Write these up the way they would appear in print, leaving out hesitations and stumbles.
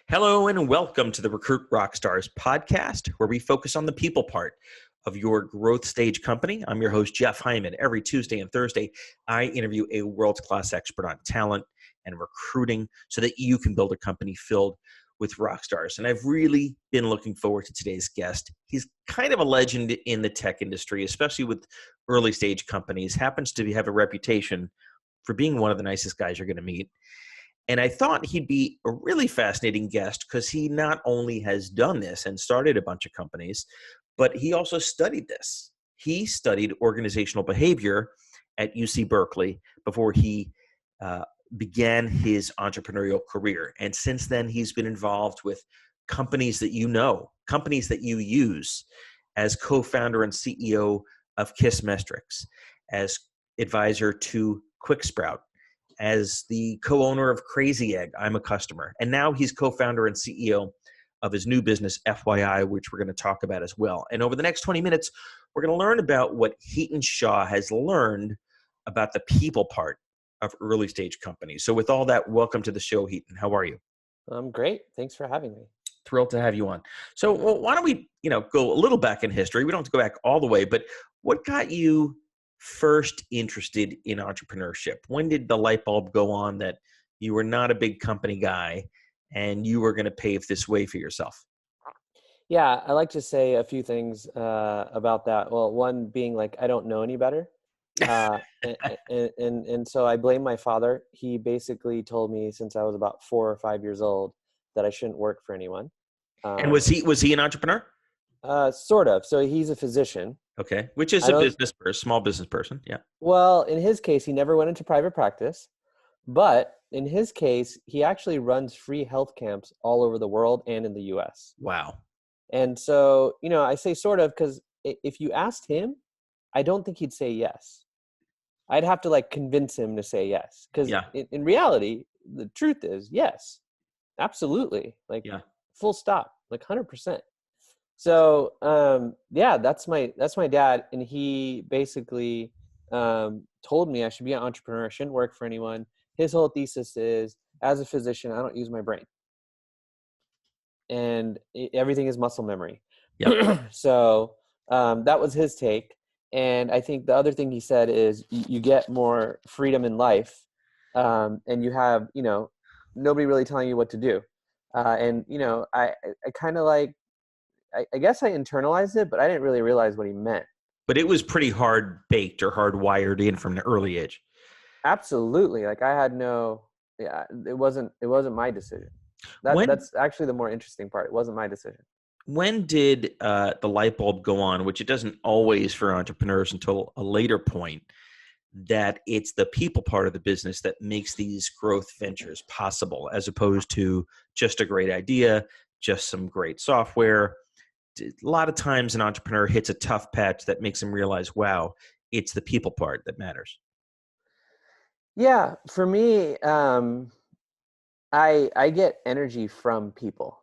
Hello and welcome to the Recruit Rockstars podcast, where we focus on the people part of your growth stage company. I'm your host, Jeff Hyman. Every Tuesday and Thursday, I interview a world-class expert on talent and recruiting so that you can build a company filled with rock stars. And I've really been looking forward to today's guest. He's kind of a legend in the tech industry, especially with early stage companies, happens to have a reputation for being one of the nicest guys you're going to meet. And I thought he'd be a really fascinating guest because he not only has done this and started a bunch of companies, but he also studied this. He studied organizational behavior at UC Berkeley before he began his entrepreneurial career. And since then, he's been involved with companies that you know, companies that you use, as co-founder and CEO of KISSmetrics, as advisor to Quick Sprout, as the co-owner of Crazy Egg. I'm a customer. And now he's co-founder and CEO of his new business, FYI, which we're going to talk about as well. And over the next 20 minutes, we're going to learn about what Hiten Shah has learned about the people part of early stage companies. So with all that, welcome to the show, Hiten. How are you? I'm great. Thanks for having me. Thrilled to have you on. So why don't we, go a little back in history. We don't have to go back all the way, but what got you first interested in entrepreneurship? When did the light bulb go on that you were not a big company guy and you were going to pave this way for yourself? Yeah, I like to say a few things about that. Well, one being I don't know any better. And so I blame my father. He basically told me since I was about 4 or 5 years old that I shouldn't work for anyone. And was he an entrepreneur? Sort of. So he's a physician. Okay. Which is a small business person. Yeah. Well, in his case, he never went into private practice, but in his case, he actually runs free health camps all over the world and in the US. Wow. And so, I say sort of because if you asked him, I don't think he'd say yes. I'd have to convince him to say yes. Because in reality, the truth is yes, absolutely. Full stop, 100%. So, that's my dad. And he basically told me I should be an entrepreneur. I shouldn't work for anyone. His whole thesis is, as a physician, I don't use my brain. And everything is muscle memory. Yep. So that was his take. And I think the other thing he said is you get more freedom in life, and you have, nobody really telling you what to do. I kind of I guess I internalized it, but I didn't really realize what he meant. But it was pretty hard baked or hardwired in from an early age. Absolutely. It wasn't my decision. That's actually the more interesting part. It wasn't my decision. When did the light bulb go on, which it doesn't always for entrepreneurs until a later point, that it's the people part of the business that makes these growth ventures possible, as opposed to just a great idea, just some great software? A lot of times an entrepreneur hits a tough patch that makes them realize, wow, it's the people part that matters. Yeah, for me, I get energy from people.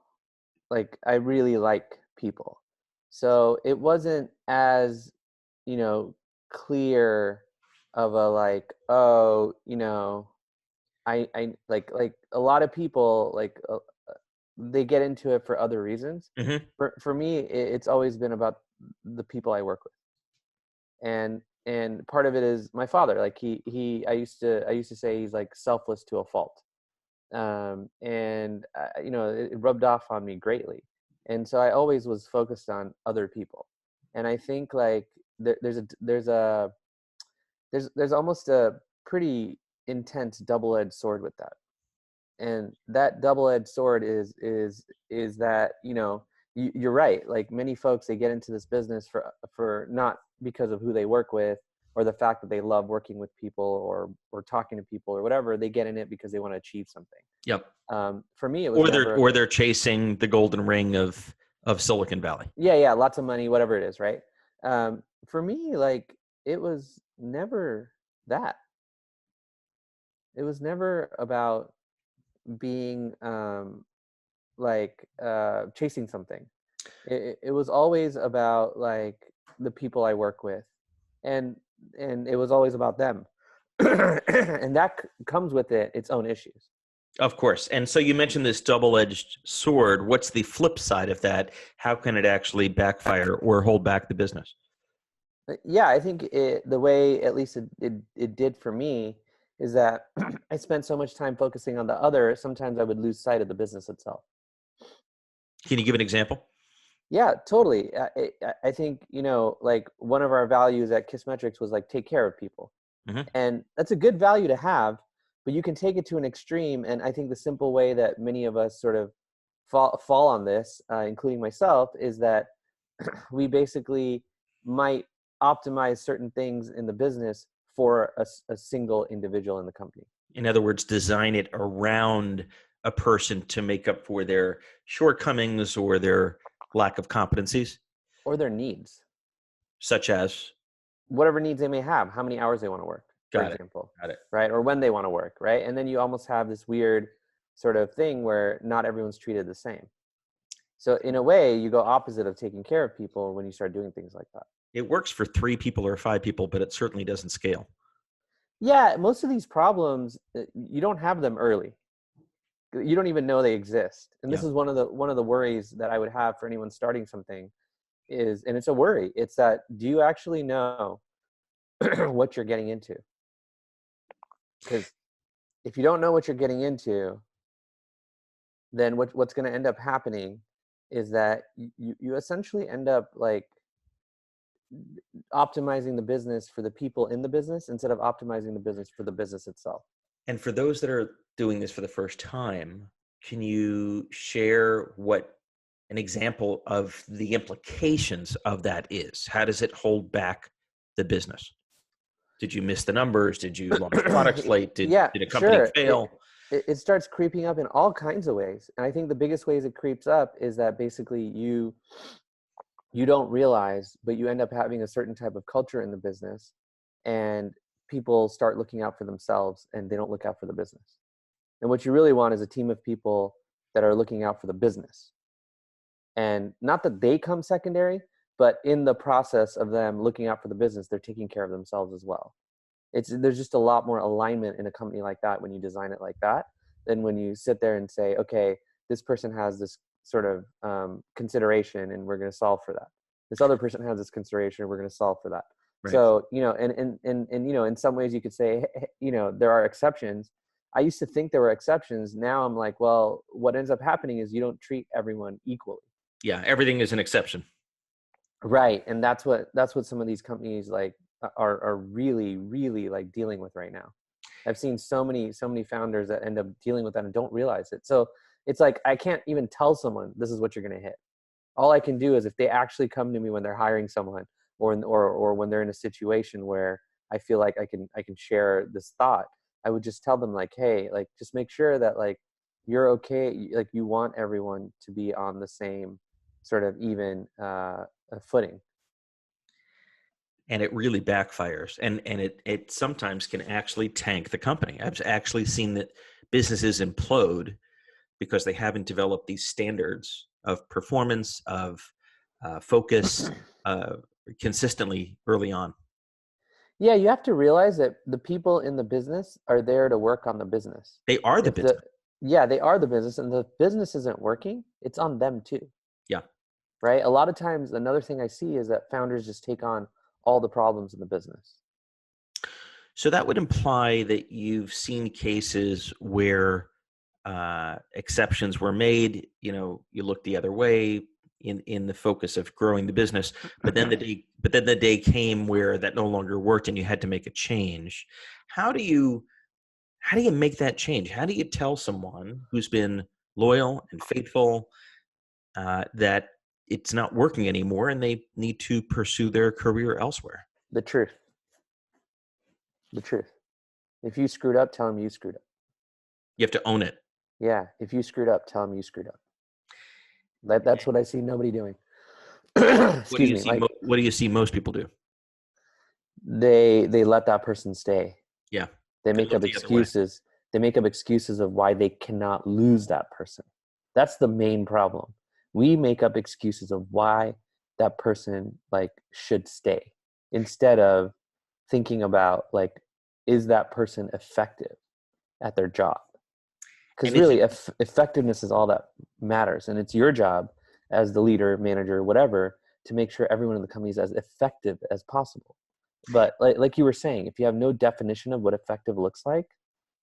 I really like people. So it wasn't as, clear of a I a lot of people they get into it for other reasons. Mm-hmm. For me, it's always been about the people I work with. And part of it is my father. I used to say he's selfless to a fault. It rubbed off on me greatly. And so I always was focused on other people. And I think there's almost a pretty intense double-edged sword with that. And that double-edged sword is that, you're right. Many folks, they get into this business for not because of who they work with, or the fact that they love working with people or talking to people or whatever. They get in it because they want to achieve something. Yep. For me, it was they're chasing the golden ring of Silicon Valley. Yeah, lots of money, whatever it is, right? For me, it was never that. It was never about being chasing something. It was always about the people I work with, and it was always about them. And that comes with its own issues. Of course. And so you mentioned this double-edged sword. What's the flip side of that? How can it actually backfire or hold back the business? Yeah, I think the way, at least it did for me, is that I spent so much time focusing on the other, sometimes I would lose sight of the business itself. Can you give an example? Yeah, totally. I think, like one of our values at KISSmetrics was like, take care of people. Mm-hmm. And that's a good value to have, but you can take it to an extreme. And I think the simple way that many of us sort of fall on this, including myself, is that we basically might optimize certain things in the business for a single individual in the company. In other words, design it around a person to make up for their shortcomings or their lack of competencies, Or their needs, such as, whatever needs they may have, how many hours they want to work, for got it, example, got it. right? Or when they want to work, right? And then you almost have this weird sort of thing where not everyone's treated the same. So in a way, you go opposite of taking care of people when you start doing things like that. It works for 3 people or 5 people, but it certainly doesn't scale. Yeah, most of these problems, you don't have them early. You don't even know they exist. And this Yeah. is one of the worries that I would have for anyone starting something is, and it's a worry, it's that, do you actually know what you're getting into? Because if you don't know what you're getting into, then what's going to end up happening is that you essentially end up like optimizing the business for the people in the business instead of optimizing the business for the business itself. And for those that are doing this for the first time, can you share what an example of the implications of that is? How does it hold back the business? Did you miss the numbers? Did you launch products late? Did Yeah, a company sure. fail? It starts creeping up in all kinds of ways. And I think the biggest ways it creeps up is that basically you don't realize, but you end up having a certain type of culture in the business, and people start looking out for themselves and they don't look out for the business. And what you really want is a team of people that are looking out for the business. And not that they come secondary, but in the process of them looking out for the business, they're taking care of themselves as well. There's just a lot more alignment in a company like that when you design it like that than when you sit there and say, okay, this person has this sort of consideration and we're going to solve for that. This other person has this consideration, we're going to solve for that. Right. So, and in some ways you could say, there are exceptions. I used to think there were exceptions. Now I'm like, well, what ends up happening is you don't treat everyone equally. Yeah, everything is an exception. Right. And that's what some of these companies like are really, really like dealing with right now. I've seen so many founders that end up dealing with that and don't realize it. So it's like, I can't even tell someone this is what you're going to hit. All I can do is if they actually come to me when they're hiring someone or when they're in a situation where I feel like I can share this thought, I would just tell them like, hey, like, just make sure that like you're okay. Like you want everyone to be on the same sort of even footing. And it really backfires, and it sometimes can actually tank the company. I've actually seen that businesses implode because they haven't developed these standards of performance, of focus consistently early on. Yeah, you have to realize that the people in the business are there to work on the business. They are the business. Yeah, they are the business, and the business isn't working, it's on them too. Yeah. Right? A lot of times, another thing I see is that founders just take on all the problems in the business. So that would imply that you've seen cases where exceptions were made. You look the other way in the focus of growing the business, but then the day came where that no longer worked, and you had to make a change. How do you make that change? How do you tell someone who's been loyal and faithful that it's not working anymore and they need to pursue their career elsewhere? The truth. If you screwed up, tell them you screwed up. You have to own it. Yeah, if you screwed up, tell them you screwed up. That's what I see nobody doing. Excuse me. What do you see most people do? They let that person stay. Yeah. They make up excuses. They make up excuses of why they cannot lose that person. That's the main problem. We make up excuses of why that person like should stay instead of thinking about like, is that person effective at their job? Because really, effectiveness is all that matters. And it's your job as the leader, manager, whatever, to make sure everyone in the company is as effective as possible. But like you were saying, if you have no definition of what effective looks like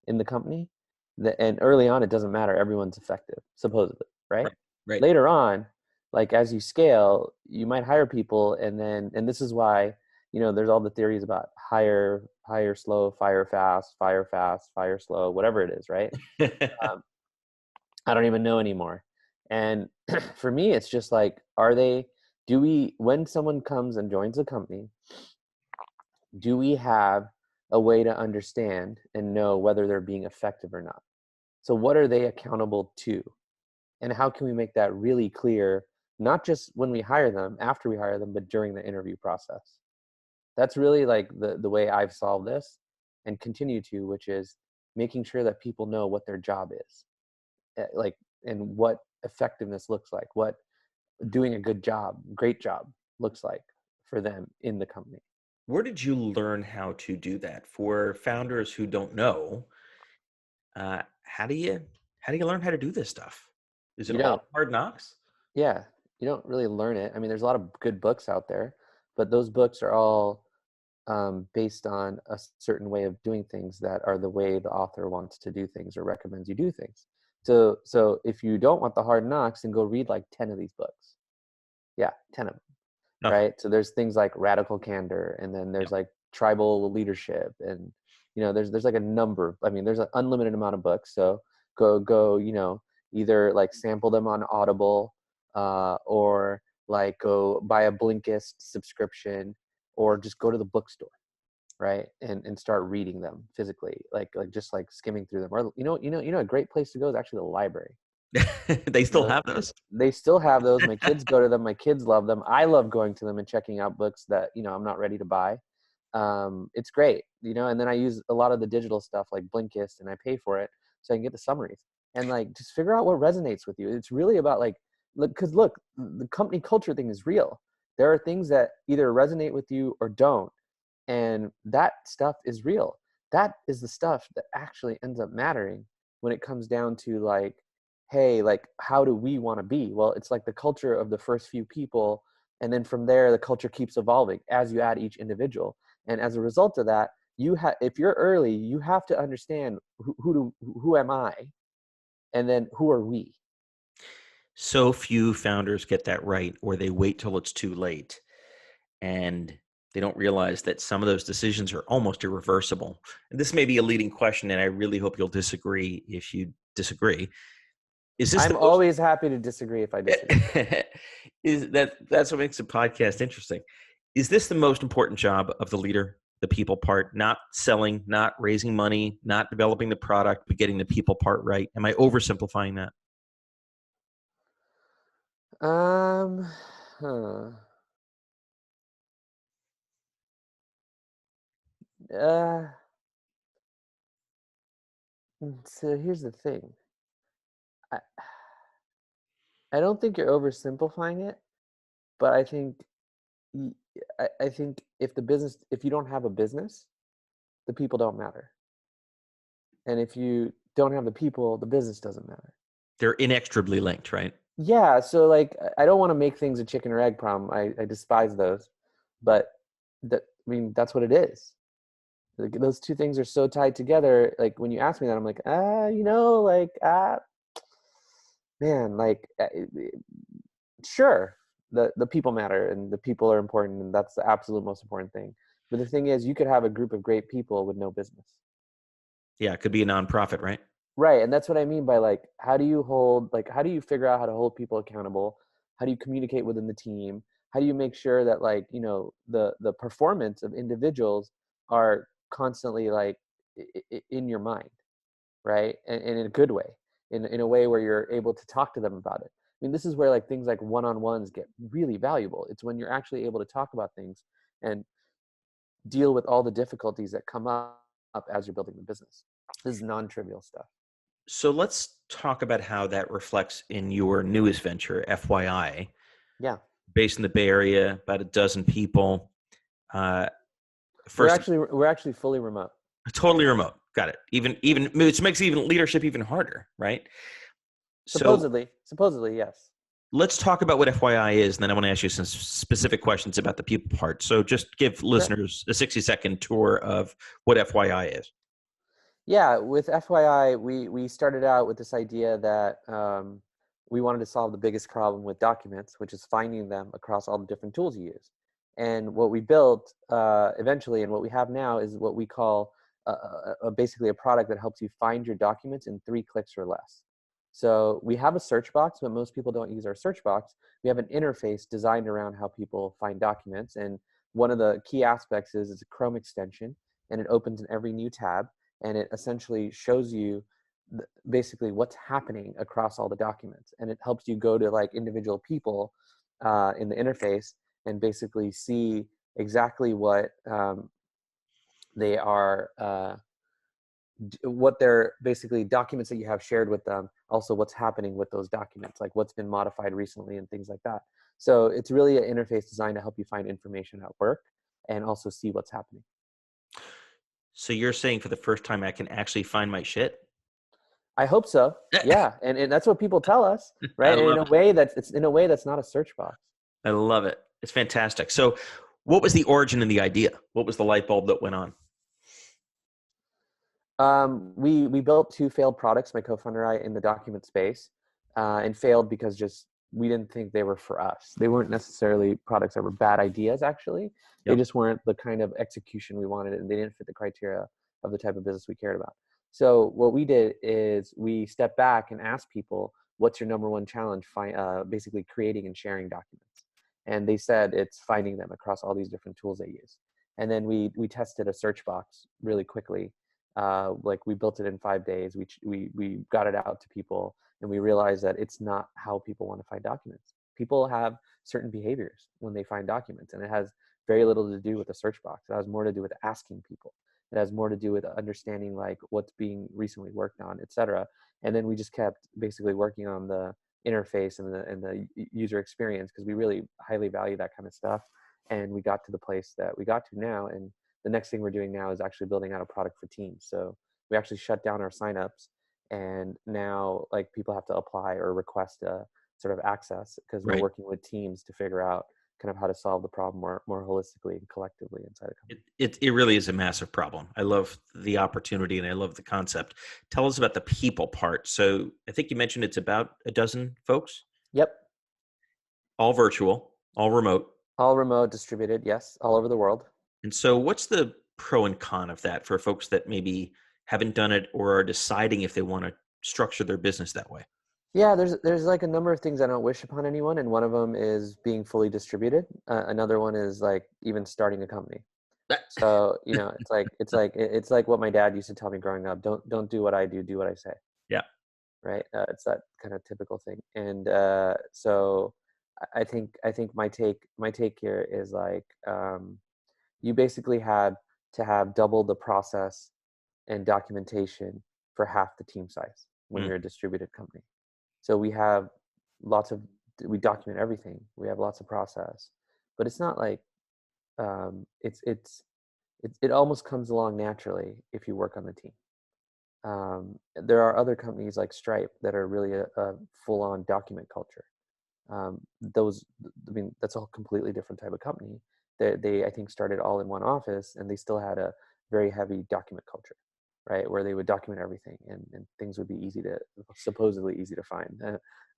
in the company, and early on, it doesn't matter. Everyone's effective, supposedly, right? Right. Later on, like as you scale, you might hire people, and this is why, there's all the theories about hire slow, fire fast, fire slow, whatever it is, right? I don't even know anymore. And for me, it's just like, when someone comes and joins a company, do we have a way to understand and know whether they're being effective or not? So what are they accountable to? And how can we make that really clear, not just when we hire them, after we hire them, but during the interview process? That's really like the way I've solved this and continue to, which is making sure that people know what their job is, and what effectiveness looks like, what doing a great job looks like for them in the company. Where did you learn how to do that? For founders who don't know, how do you learn how to do this stuff? Is it all hard knocks? Yeah, you don't really learn it. I mean, there's a lot of good books out there, but those books are all based on a certain way of doing things that are the way the author wants to do things or recommends you do things. So if you don't want the hard knocks, then go read like 10 of these books. Yeah, 10 of them. Okay. Right? So there's things like Radical Candor, and then there's like Tribal Leadership, and there's like a number. I mean, there's an unlimited amount of books. So go either like sample them on Audible, or like go buy a Blinkist subscription, or just go to the bookstore, right, and start reading them physically, like just like skimming through them. Or a great place to go is actually the library. They still have those? They still have those. My kids go to them. My kids love them. I love going to them and checking out books that, I'm not ready to buy. It's great, and then I use a lot of the digital stuff like Blinkist, and I pay for it so I can get the summaries and like just figure out what resonates with you. It's really about like, because look, the company culture thing is real. There are things that either resonate with you or don't. And that stuff is real. That is the stuff that actually ends up mattering when it comes down to like, hey, like, how do we want to be? Well, it's like the culture of the first few people. And then from there, the culture keeps evolving as you add each individual. And as a result of that, if you're early, you have to understand who am I? And then who are we? So few founders get that right, or they wait till it's too late. And they don't realize that some of those decisions are almost irreversible. And this may be a leading question, and I really hope you'll disagree if you disagree. I'm always happy to disagree if I disagree. That's what makes a podcast interesting. Is this the most important job of the leader, the people part? Not selling, not raising money, not developing the product, but getting the people part right? Am I oversimplifying that? So here's the thing. I don't think you're oversimplifying it, but I think if you don't have a business, the people don't matter. And if you don't have the people, the business doesn't matter. They're inextricably linked, right? Yeah. So like, I don't want to make things a chicken or egg problem. I despise those, but that's what it is. Like, those two things are so tied together. Like when you ask me that, I'm like, man, like, sure, the people matter and the people are important, and that's the absolute most important thing. But the thing is, you could have a group of great people with no business. Yeah, it could be a nonprofit, right? Right, and that's what I mean by like, how do you figure out how to hold people accountable? How do you communicate within the team? How do you make sure that like, the performance of individuals are constantly like in your mind, right? And in a good way, in a way where you're able to talk to them about it. I mean, this is where like things like one-on-ones get really valuable. It's when you're actually able to talk about things and deal with all the difficulties that come up as you're building the business. This is non-trivial stuff. So let's talk about how that reflects in your newest venture, FYI. Yeah. Based in the Bay Area, about a dozen people. We're actually fully remote. Totally remote. Got it. Even which makes even leadership even harder, right? Supposedly, yes. Let's talk about what FYI is, and then I want to ask you some specific questions about the people part. So just give listeners a 60-second tour of what FYI is. Yeah, with FYI, we started out with this idea that we wanted to solve the biggest problem with documents, which is finding them across all the different tools you use. And what we built eventually, and what we have now, is what we call basically a product that helps you find your documents in 3 clicks or less. So we have a search box, but most people don't use our search box. We have an interface designed around how people find documents. And one of the key aspects is it's a Chrome extension, and it opens in every new tab. And it essentially shows you basically what's happening across all the documents. And it helps you go to like individual people in the interface and basically see exactly what they are, what they're basically documents that you have shared with them, also what's happening with those documents, like what's been modified recently and things like that. So it's really an interface designed to help you find information at work and also see what's happening. So you're saying for the first time I can actually find my shit? I hope so. Yeah. And that's what people tell us, right? And in a way that's not a search box. I love it. It's fantastic. So what was the origin and the idea? What was the light bulb that went on? We built 2 failed products, my co-founder and I, in the document space, and failed because just we didn't think they were for us. They weren't necessarily products that were bad ideas, actually. Yep. They just weren't the kind of execution we wanted, and they didn't fit the criteria of the type of business we cared about. So what we did is we stepped back and asked people, what's your number one challenge? Basically creating and sharing documents. And they said it's finding them across all these different tools they use. And then we tested a search box really quickly. Like we built it in 5 days. We got it out to people, and we realized that it's not how people want to find documents. People have certain behaviors when they find documents, and it has very little to do with the search box. It has more to do with asking people. It has more to do with understanding like what's being recently worked on, et cetera. And then we just kept basically working on the interface and the user experience, because we really highly value that kind of stuff. And we got to the place that we got to now. And the next thing we're doing now is actually building out a product for teams. So we actually shut down our signups, and now like people have to apply or request a sort of access, because we're working with teams to figure out kind of how to solve the problem more holistically and collectively inside a company. It really is a massive problem. I love the opportunity and I love the concept. Tell us about the people part. So I think you mentioned it's about a dozen folks. Yep. All virtual, all remote. All remote, distributed, yes, all over the world. And so what's the pro and con of that for folks that maybe haven't done it or are deciding if they want to structure their business that way? Yeah, there's like a number of things I don't wish upon anyone, and one of them is being fully distributed. Another one is like even starting a company. So it's like what my dad used to tell me growing up: don't do what I do what I say. Yeah. Right. It's that kind of typical thing, and so I think my take here is like you basically had to have double the process and documentation for half the team size when you're a distributed company. So we document everything. We have lots of process, but it's not like it almost comes along naturally if you work on the team. There are other companies like Stripe that are really a full-on document culture. That's a completely different type of company. They I think started all in one office, and they still had a very heavy document culture, right? Where they would document everything, and things would be supposedly easy to find,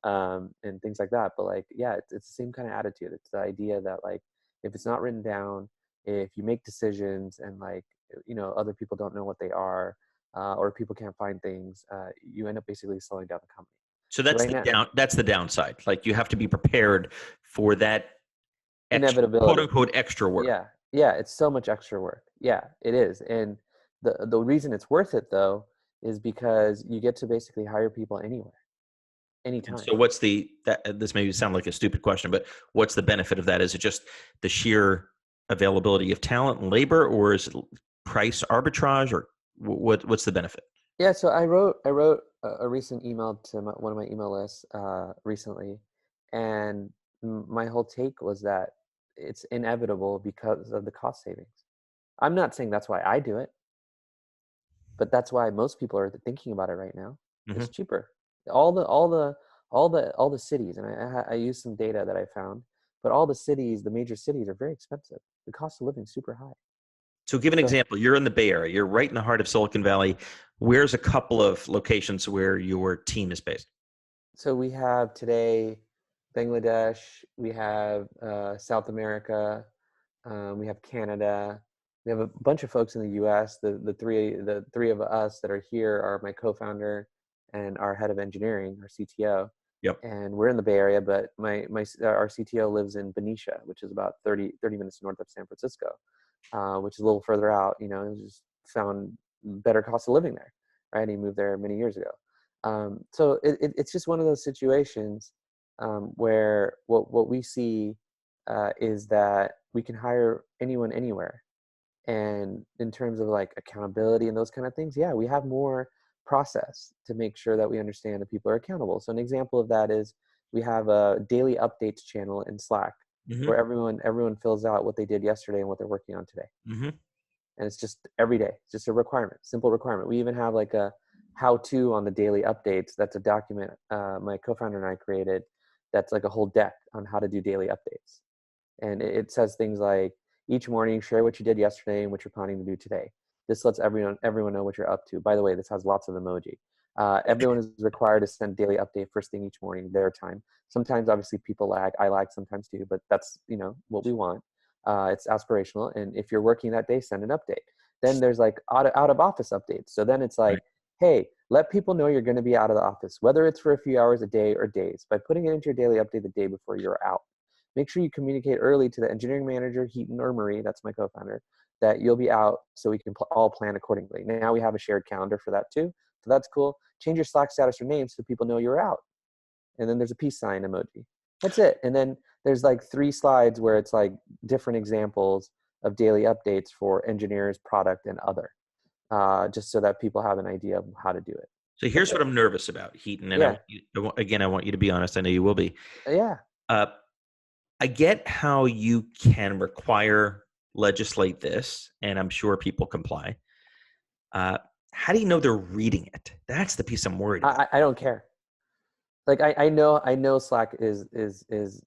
and things like that. But like, yeah, it's the same kind of attitude. It's the idea that like, if it's not written down, if you make decisions and like, other people don't know what they are, or people can't find things, you end up basically slowing down the company. So that's the downside. Like you have to be prepared for that inevitability, quote unquote extra work. Yeah, it's so much extra work. Yeah, it is. And the reason it's worth it though is because you get to basically hire people anywhere, anytime. And so this may sound like a stupid question, but what's the benefit of that? Is it just the sheer availability of talent and labor, or is it price arbitrage, or what's the benefit? Yeah, so I wrote a recent email to one of my email lists recently, and my whole take was that it's inevitable because of the cost savings. I'm not saying that's why I do it. but that's why most people are thinking about it right now. Mm-hmm. It's cheaper. All the cities, and I use some data that I found, but all the cities, the major cities, are very expensive. The cost of living is super high. So give an example. You're in the Bay Area. You're right in the heart of Silicon Valley. Where's a couple of locations where your team is based? So we have today Bangladesh, we have South America, we have Canada, we have a bunch of folks in the U.S. The three of us that are here are my co-founder and our head of engineering, our CTO. Yep. And we're in the Bay Area, but our CTO lives in Benicia, which is about 30 minutes north of San Francisco, which is a little further out. Just found better cost of living there, right? He moved there many years ago. So it's just one of those situations where what we see is that we can hire anyone anywhere. And in terms of like accountability and those kind of things, yeah, we have more process to make sure that we understand that people are accountable. So an example of that is we have a daily updates channel in Slack where everyone fills out what they did yesterday and what they're working on today. And it's just every day. It's just a requirement, simple requirement. We even have like a how-to on the daily updates. That's a document my co-founder and I created. That's like a whole deck on how to do daily updates. And it says things like, each morning, share what you did yesterday and what you're planning to do today. This lets everyone know what you're up to. By the way, this has lots of emoji. Everyone is required to send daily update first thing each morning, their time. Sometimes, obviously, people lag. I lag sometimes too, but that's what we want. It's aspirational. And if you're working that day, send an update. Then there's like out of office updates. So then it's like, hey, let people know you're going to be out of the office, whether it's for a few hours a day or days, by putting it into your daily update the day before you're out. Make sure you communicate early to the engineering manager, Hiten or Marie, that's my co-founder, that you'll be out so we can all plan accordingly. Now we have a shared calendar for that too. So that's cool. Change your Slack status or name so people know you're out. And then there's a peace sign emoji. That's it. And then there's like 3 slides where it's like different examples of daily updates for engineers, product, and other, just so that people have an idea of how to do it. So here's what I'm nervous about, Hiten. And I want you to be honest. I know you will be. Yeah. I get how you can legislate this, and I'm sure people comply. How do you know they're reading it? That's the piece I'm worried about. I don't care. Like I know Slack is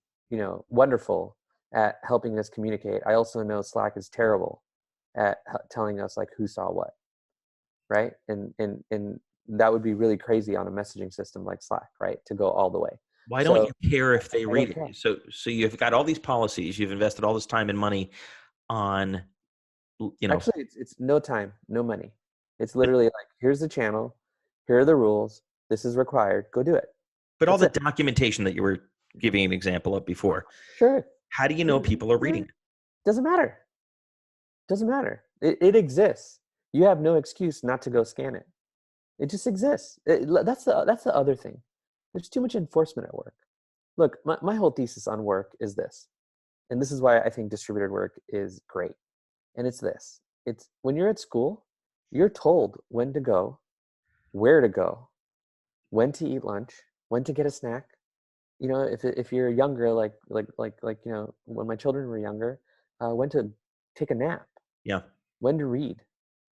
wonderful at helping us communicate. I also know Slack is terrible at telling us like who saw what, right? And that would be really crazy on a messaging system like Slack, right? To go all the way. Why don't you care if they read it? So you've got all these policies, you've invested all this time and money on, Actually, it's no time, no money. It's literally like, here's the channel, here are the rules, this is required, go do it. But all the documentation that you were giving an example of before. Sure. How do you know people are reading it? Doesn't matter. Doesn't matter. It exists. You have no excuse not to go scan it. It just exists. That's the other thing. There's too much enforcement at work. Look, my whole thesis on work is this. And this is why I think distributed work is great. And it's this. It's when you're at school, you're told when to go, where to go, when to eat lunch, when to get a snack. If you're younger, like when my children were younger, when to take a nap. Yeah. When to read.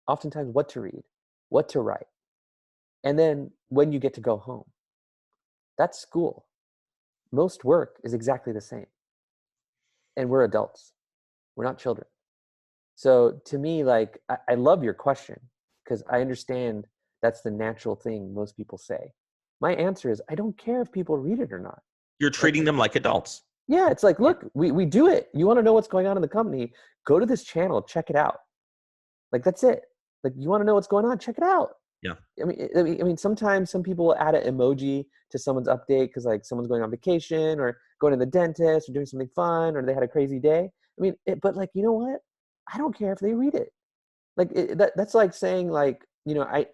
Oftentimes what to read, what to write. And then when you get to go home. That's school. Most work is exactly the same. And we're adults. We're not children. So to me, like, I love your question because I understand that's the natural thing most people say. My answer is, I don't care if people read it or not. You're treating them like adults. Yeah, it's like, look, we do it. You want to know what's going on in the company? Go to this channel, check it out. Like, that's it. Like, you want to know what's going on? Check it out. Yeah. I mean, sometimes some people will add an emoji to someone's update because like someone's going on vacation or going to the dentist or doing something fun or they had a crazy day. I mean, but like, you know what? I don't care if they read it. Like that's like saying like,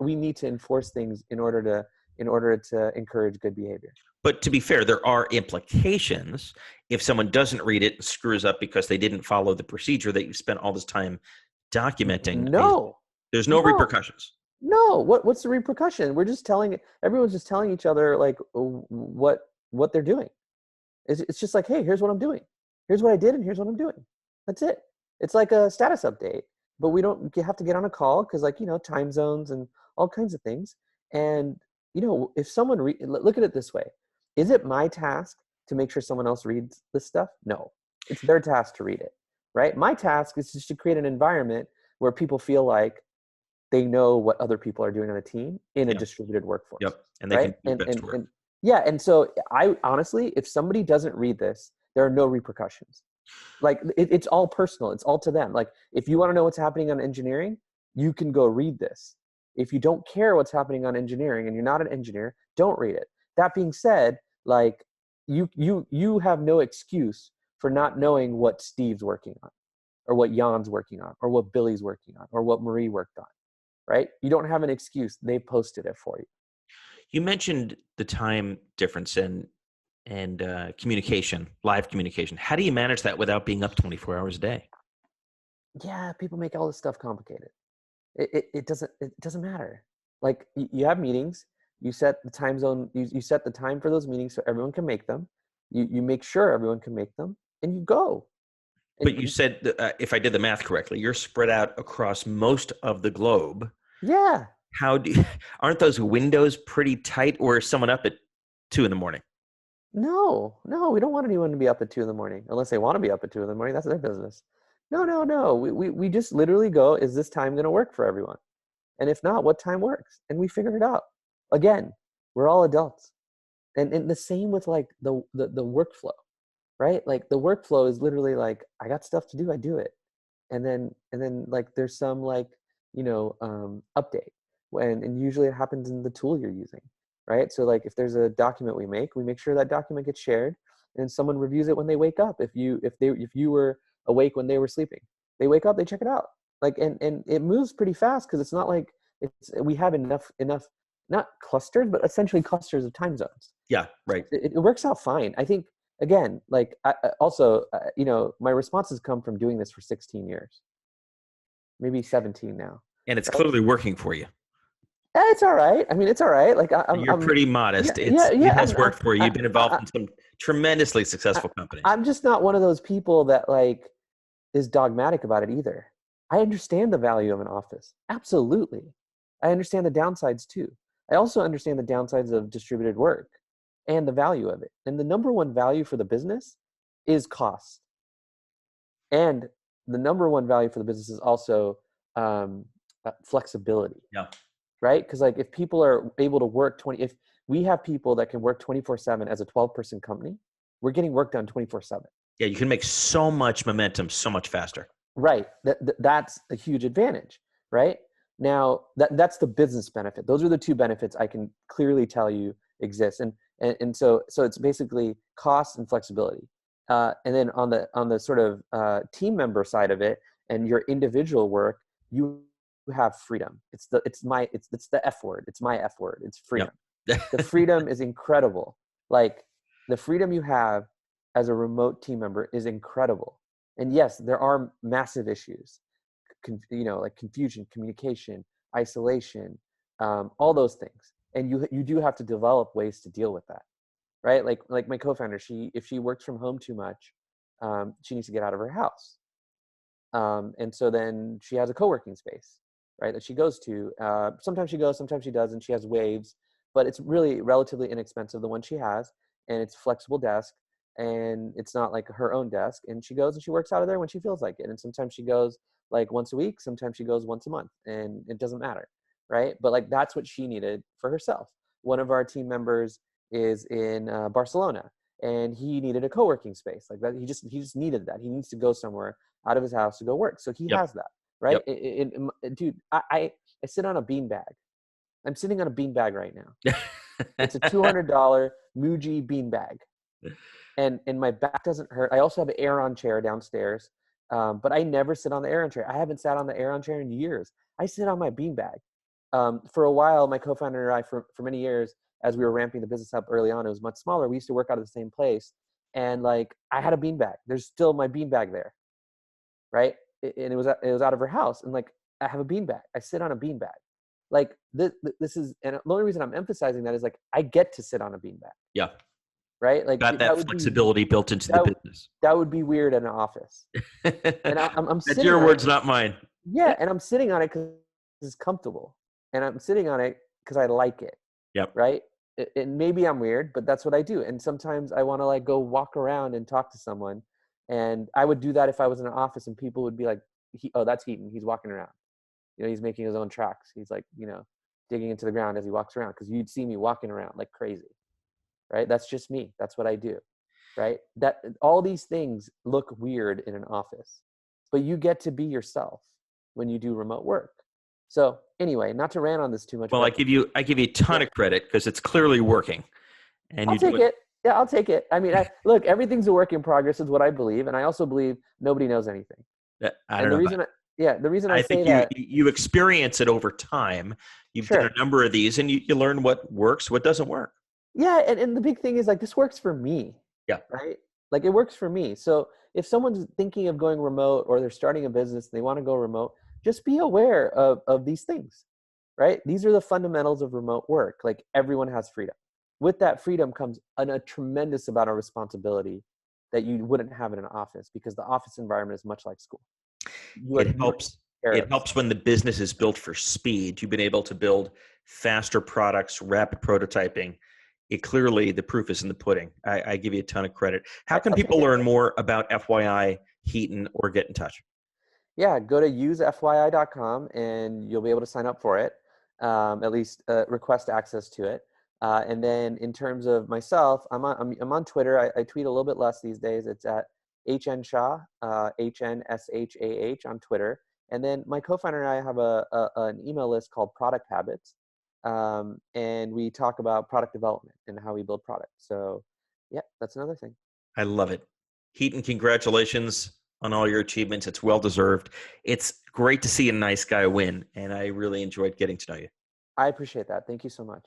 we need to enforce things in order to encourage good behavior. But to be fair, there are implications if someone doesn't read it and screws up because they didn't follow the procedure that you've spent all this time documenting. No. There's no repercussions. No. What's the repercussion? Everyone's just telling each other like what they're doing. It's just like, hey, here's what I'm doing. Here's what I did and here's what I'm doing. That's it. It's like a status update. but we don't have to get on a call because, like, time zones and all kinds of things. And, if someone, look at it this way, is it my task to make sure someone else reads this stuff? No, it's their task to read it, right? My task is just to create an environment where people feel like they know what other people are doing on a team in a distributed workforce. Yep. And they right? can do best work. And yeah. And so I honestly, if somebody doesn't read this, there are no repercussions. Like it's all personal. It's all to them. Like if you want to know what's happening on engineering, you can go read this. If you don't care what's happening on engineering and you're not an engineer, don't read it. That being said, like you have no excuse for not knowing what Steve's working on or what Jan's working on or what Billy's working on or what Marie worked on, right? You don't have an excuse. They posted it for you. You mentioned the time difference and communication, live communication. How do you manage that without being up 24 hours a day? Yeah, people make all this stuff complicated. It doesn't matter. Like you have meetings, you set the time zone, you set the time for those meetings so everyone can make them. You make sure everyone can make them, and you go. But you said, if I did the math correctly, you're spread out across most of the globe. Yeah. Aren't those windows pretty tight, or is someone up at 2 a.m? No, we don't want anyone to be up at 2 a.m. unless they want to be up at 2 a.m. That's their business. No. We just literally go, is this time going to work for everyone? And if not, what time works? And we figure it out. Again, we're all adults. And the same with like the workflow, right? Like the workflow is literally like, I got stuff to do, I do it. And then like there's some like, update and usually it happens in the tool you're using, right? So like if there's a document we make sure that document gets shared and someone reviews it when they wake up. If you were awake when they were sleeping, they wake up, they check it out. Like, and it moves pretty fast because it's not like we have enough, not clusters, but essentially clusters of time zones. Yeah, right. It works out fine. I think, again, like also, my responses come from doing this for 16 years, maybe 17 now. And it's clearly working for you. It's all right. I mean, it's all right. Like you're pretty modest. It has worked for you. You've been involved in some tremendously successful companies. I'm just not one of those people that like is dogmatic about it either. I understand the value of an office. Absolutely. I understand the downsides too. I also understand the downsides of distributed work and the value of it. And the number one value for the business is cost. And the number one value for the business is also flexibility. Yeah. Right? Because like if people are able to work if we have people that can work 24/7 as a 12-person company, we're getting work done 24/7. Yeah, you can make so much momentum so much faster. Right. That's a huge advantage, right? Now, that's the business benefit. Those are the two benefits I can clearly tell you exist. And so it's basically cost and flexibility. And then on the sort of team member side of it and your individual work, you have freedom. It's the F word. It's my F word. It's freedom. Yep. The freedom is incredible. Like the freedom you have as a remote team member is incredible. And yes, there are massive issues, like confusion, communication, isolation, all those things. And you do have to develop ways to deal with that, right? Like my co-founder, if she works from home too much, she needs to get out of her house. And so then she has a co-working space, right, that she goes to. Sometimes she goes, sometimes she doesn't. She has waves, but it's really relatively inexpensive, the one she has, and it's a flexible desk. And it's not like her own desk, and she goes and she works out of there when she feels like it. And sometimes she goes like once a week, sometimes she goes once a month, and it doesn't matter, right? But like that's what she needed for herself. One of our team members is in Barcelona, and he needed a co-working space like that. He just needed that. He needs to go somewhere out of his house to go work, so he has that, right? Dude, I sit on a beanbag. I'm sitting on a beanbag right now. It's a $200 Muji beanbag. And my back doesn't hurt. I also have an Aeron chair downstairs, but I never sit on the Aeron chair. I haven't sat on the Aeron chair in years. I sit on my beanbag. For a while, my co-founder and I, for many years, as we were ramping the business up early on, it was much smaller. We used to work out of the same place, and like I had a beanbag. There's still my beanbag there, right? And it was out of her house, and like I have a beanbag. I sit on a beanbag. Like this is, and the only reason I'm emphasizing that is like I get to sit on a beanbag. Yeah. Right? Like got that flexibility built into the business. That would be weird in an office. And I'm That's your words, not mine. Yeah, and I'm sitting on it because it's comfortable, and I'm sitting on it because I like it. Yep. Right. And maybe I'm weird, but that's what I do. And sometimes I want to like go walk around and talk to someone, and I would do that if I was in an office, and people would be like, "Oh, that's Hiten. He's walking around. He's making his own tracks. He's like, digging into the ground as he walks around." Because you'd see me walking around like crazy. Right. That's just me. That's what I do. Right. That all these things look weird in an office, but you get to be yourself when you do remote work. So anyway, not to rant on this too much. Well, I give you a ton of credit because it's clearly working, and I'll take it. Yeah, I'll take it. I mean, look, everything's a work in progress is what I believe, and I also believe nobody knows anything. I don't know. The reason I say think that you experience it over time. You've done a number of these, and you learn what works, what doesn't work. Yeah, and the big thing is like this works for me. Yeah. Right. Like it works for me. So if someone's thinking of going remote or they're starting a business and they want to go remote, just be aware of these things. Right. These are the fundamentals of remote work. Like everyone has freedom. With that freedom comes a tremendous amount of responsibility that you wouldn't have in an office, because the office environment is much like school. It helps when the business is built for speed. You've been able to build faster products, rapid prototyping. The proof is in the pudding. I give you a ton of credit. How can people learn more about FYI, Hiten, or get in touch? Yeah, go to usefyi.com and you'll be able to sign up for it, at least request access to it. And then in terms of myself, I'm on Twitter. I tweet a little bit less these days. It's at Hiten Shah, HNSHAH on Twitter. And then my co-founder and I have an email list called Product Habits. And we talk about product development and how we build products. So yeah, that's another thing. I love it. Hiten, congratulations on all your achievements. It's well-deserved. It's great to see a nice guy win, and I really enjoyed getting to know you. I appreciate that. Thank you so much.